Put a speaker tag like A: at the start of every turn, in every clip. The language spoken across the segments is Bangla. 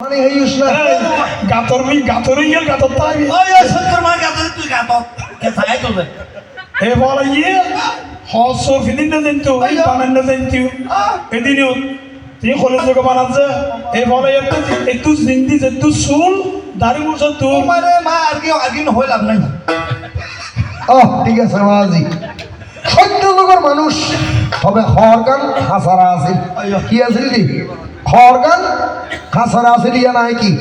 A: হানি হইস না
B: গাতর গেল গাতর তাই
C: ওই সত্তর মার গাতে তুই গাতত কে থাই তো
B: এ বলা ইয়ে হস ফিদিন না দেন তো এই বানান না দেন তো এদিনও তুই কলেজ থেকে বানাচ্ছে এ বলা একটু জিন্দি একটু চুল দাড়ি মুছা তো
C: মানে মা আর কি হইলাম নাই
A: ঠিক আছে বাবাজি সত্য যুগের মানুষ তবে হরগান খাসারা আছে কি আছে রে হরগান খাসারা আছে ইয়া নাই কি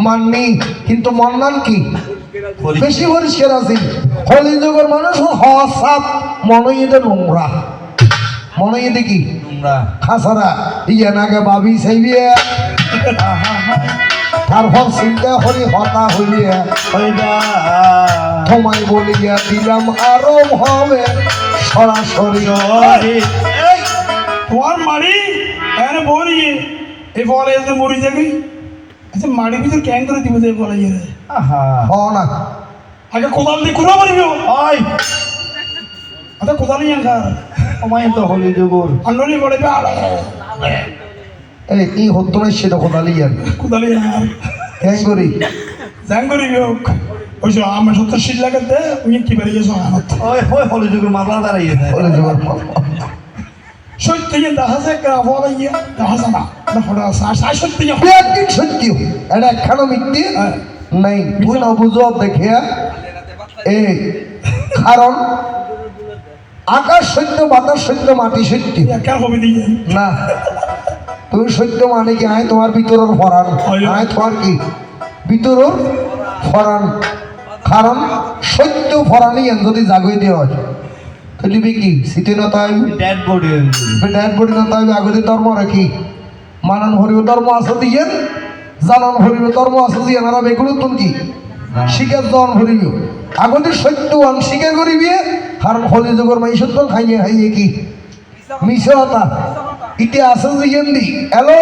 A: মাননি কিন্তু মন্নান কি বেশি পরিষ্কার আছে হলি যুগের মানুষ হসাপ মনইতে নোংরা মনইতে কি
C: তোমরা
A: খাসারা ইয়া নাগে ভাবি চাইবিয়ে তারপর চিন্তা করি হতা হইলিয়ে
C: হইবা
A: তোমায় বলিয়া দিলাম আরো হবে সরাসরি
C: এই
B: তোমার মারি এনে বলি এ বলে যে মরি যাবি আচ্ছা মারি ভিতর ক্যাং করে দিব যে বলে ইয়ে
C: আহা
A: হ না
B: আগে কোদাল দিয়ে কুড়া মারিব
C: ওই
B: আচ্ছা কোদাল নিয়ে খা
C: আমায় তো হলি যুগর
B: আন্ডলি বলে
A: এই কি হতো না সেটা কোদালি আর
B: কোদালি
A: হ্যাঁ করি
B: জাং করি ওই যে আমার সত্তর শীত লাগাতে ওই কি বাড়ি গেছো
C: ওই হলি যুগর মামলা দাঁড়াইয়ে
A: বলে যাবার
B: সত্য দেখা যায় বলে ইয়ে দেখা যায় না সত্য
A: একদিন সত্য এটা একখানো মিথ্যে নাই তুই না বুঝো দেখে এই কারণ আকাশ সত্য বাতাস সত্য মাটি সত্য
B: কেন হবে দিয়ে
A: না তুমি সত্য মানে কি আয় তোমার ভিতরের ফরান আয় তোমার কি ভিতরের ফরান কারণ সত্য ফরানি যদি জাগই দেওয়া হয় তাহলে কি শীতে না তাই
C: ডেড বডি
A: ড্যাড বডি না তাই আগতে ধর্ম রাখি মানন হরিব ধর্ম আছে দিয়ে জানন হরিব ধর্ম আছে দিয়ে না বেগুলো তুন কি শিকার জন হরিব আগতে সত্য আন স্বীকার করিবি কারণ হলি যুগের মাই সত্য খাইয়ে খাইয়ে কি মিশতা ইতি আছে জিয়েন দি হ্যালো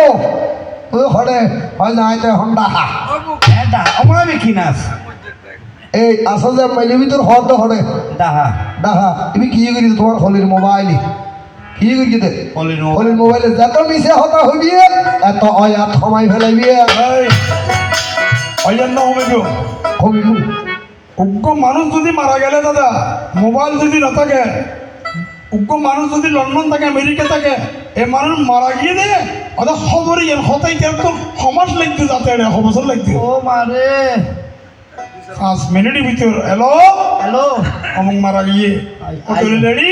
A: ওই হরে হয় না আইতে হন্ডা হা
C: এটা আমার কি নাস
A: এই আসা যে মাইলের ভিতর হর তো হরে
C: ডাহা
A: ডাহা তুমি কি করি তোমার হলির মোবাইলে কি করি দে হলির মোবাইলে যত মিশে হতা হইবি এত অয়া থমাই ফেলাইবি
B: অয়ার না হবে গো
A: হবিব
B: উগ্র মানুষ যদি মারা গেলে দাদা মোবাইল যদি না থাকে উগ্র মানুষ যদি লন্ডন থাকে আমেরিকা থাকে এ মানুষ মারা গিয়ে দে ওদের খবরই হতাই কিন্তু সমাজ লাগতে যাতে বছর লাগতে
C: ও মারে
B: 5 মিনিটের ভিতর হ্যালো
C: হ্যালো
B: অমুক মারা গিয়ে রেডি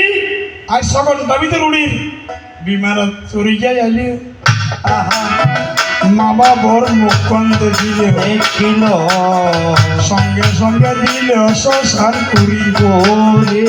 B: আজ সকাল দাবিতে উড়ি বিমানত চুরি যাই আলি
C: আহা
B: মা বাবার মুখকন্দ দিলে
C: দেখিল
B: সঙ্গে সঙ্গে দিলে শ্মশান করিব
C: রে